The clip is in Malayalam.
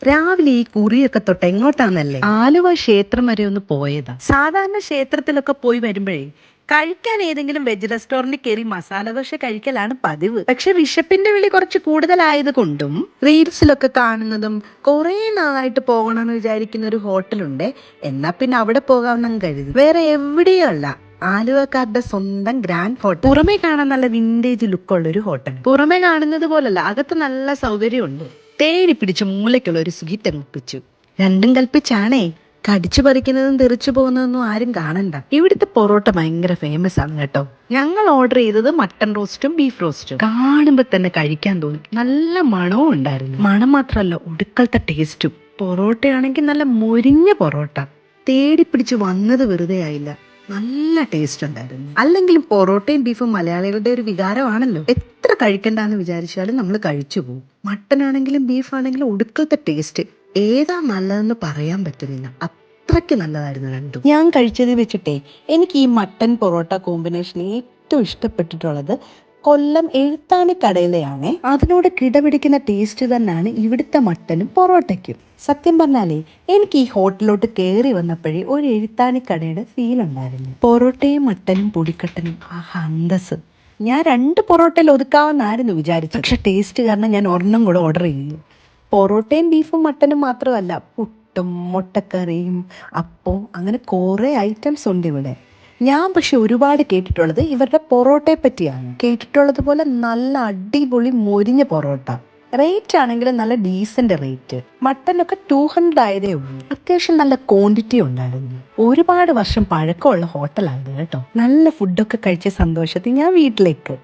രാവിലെ ഈ കുറിയൊക്കെ തൊട്ട് എങ്ങോട്ടാന്നല്ലേ? ആലുവ ക്ഷേത്രം വരെ ഒന്ന് പോയതാ. സാധാരണ ക്ഷേത്രത്തിലൊക്കെ പോയി വരുമ്പോഴേ കഴിക്കാൻ ഏതെങ്കിലും വെജ് റെസ്റ്റോറന്റിൽ കയറി മസാല ദോശ കഴിക്കലാണ് പതിവ്. പക്ഷെ വിശപ്പിന്റെ വിളി കുറച്ച് കൂടുതലായത് കൊണ്ടും റീൽസിലൊക്കെ കാണുന്നതും കുറെ നാളായിട്ട് പോകണമെന്ന് വിചാരിക്കുന്ന ഒരു ഹോട്ടലുണ്ട്. എന്നാ പിന്നെ അവിടെ പോകാമെന്നും കരുതി. വേറെ എവിടെയും അല്ല, ആലുവക്കാരുടെ സ്വന്തം ഗ്രാൻഡ് ഹോട്ടൽ. പുറമേ കാണാൻ നല്ല വിന്റേജ് ലുക്കുള്ള ഒരു ഹോട്ടൽ. പുറമേ കാണുന്നത് പോലല്ല, അകത്ത് നല്ല സൗകര്യമുണ്ട്. തേടി പിടിച്ച് മൂലയ്ക്കുള്ള ഒരു സ്വീറ്റ് ഒപ്പിച്ചു. രണ്ടും കൽപ്പിച്ചാണേ. കടിച്ചു പറിക്കുന്നതും തെറിച്ചു പോകുന്നതൊന്നും ആരും കാണണ്ട. ഇവിടുത്തെ പൊറോട്ട ഭയങ്കര ഫേമസ് ആണ് കേട്ടോ. ഞങ്ങൾ ഓർഡർ ചെയ്തത് മട്ടൺ റോസ്റ്റും ബീഫ് റോസ്റ്റും. കാണുമ്പോ തന്നെ കഴിക്കാൻ തോന്നി. നല്ല മണവും ഉണ്ടായിരുന്നു. മണം മാത്രമല്ല, ഒടുക്കലത്തെ ടേസ്റ്റും. പൊറോട്ടയാണെങ്കിൽ നല്ല മൊരിഞ്ഞ പൊറോട്ട. തേടി പിടിച്ച് വന്നത് വെറുതെ ആയില്ല. നല്ല ടേസ്റ്റ് ഉണ്ടായിരുന്നു. അല്ലെങ്കിലും പൊറോട്ടയും ബീഫും മലയാളികളുടെ ഒരു വികാരമാണല്ലോ. എത്ര കഴിക്കണ്ടെന്ന് വിചാരിച്ചാലും നമ്മൾ കഴിച്ചു പോകും. മട്ടൺ ആണെങ്കിലും ബീഫ് ആണെങ്കിലും ഒടുക്കത്തെ ടേസ്റ്റ്. ഏതാ നല്ലതെന്ന് പറയാൻ പറ്റുന്നില്ല. അത്രയ്ക്ക് നല്ലതായിരുന്നു രണ്ടും. ഞാൻ കഴിച്ചത് വെച്ചിട്ടേ എനിക്ക് ഈ മട്ടൺ പൊറോട്ട കോമ്പിനേഷൻ ഏറ്റവും ഇഷ്ടപ്പെട്ടിട്ടുള്ളത് കൊല്ലം എഴുത്താണിക്കടയിലെയാണേ. അതിനോട് കിടപിടിക്കുന്ന ടേസ്റ്റ് തന്നെയാണ് ഇവിടുത്തെ മട്ടനും പൊറോട്ടയ്ക്കും. സത്യം പറഞ്ഞാലേ എനിക്ക് ഈ ഹോട്ടലിലോട്ട് കയറി വന്നപ്പോഴേ ഒരു എഴുത്താണിക്കടയുടെ ഫീൽ ഉണ്ടായിരുന്നു. പൊറോട്ടയും മട്ടനും പൊടിക്കട്ടനും ആ അന്തസ്. ഞാൻ 2 പൊറോട്ടയിൽ ഒതുക്കാമെന്നായിരുന്നു വിചാരിച്ചത്. പക്ഷെ ടേസ്റ്റ് കാരണം ഞാൻ ഒരെണ്ണം കൂടെ ഓർഡർ ചെയ്തു. പൊറോട്ടയും ബീഫും മട്ടനും മാത്രമല്ല, പുട്ടും മുട്ടക്കറിയും അപ്പവും അങ്ങനെ കുറേ ഐറ്റംസ് ഉണ്ട് ഇവിടെ. ഞാൻ പക്ഷെ ഒരുപാട് കേട്ടിട്ടുള്ളത് ഇവരുടെ പൊറോട്ടയെ പറ്റിയാണ്. കേട്ടിട്ടുള്ളത് പോലെ നല്ല അടിപൊളി മൊരിഞ്ഞ പൊറോട്ട. റേറ്റ് ആണെങ്കിലും നല്ല ഡീസന്റ് റേറ്റ്. മട്ടനൊക്കെ 200 ആയതേ ഉള്ളൂ. അത്യാവശ്യം നല്ല ക്വാണ്ടിറ്റി ഉണ്ടായിരുന്നു. ഒരുപാട് വർഷം പഴക്കമുള്ള ഹോട്ടലാണ് കേട്ടോ. നല്ല ഫുഡൊക്കെ കഴിച്ച സന്തോഷത്തിൽ ഞാൻ വീട്ടിലേക്ക്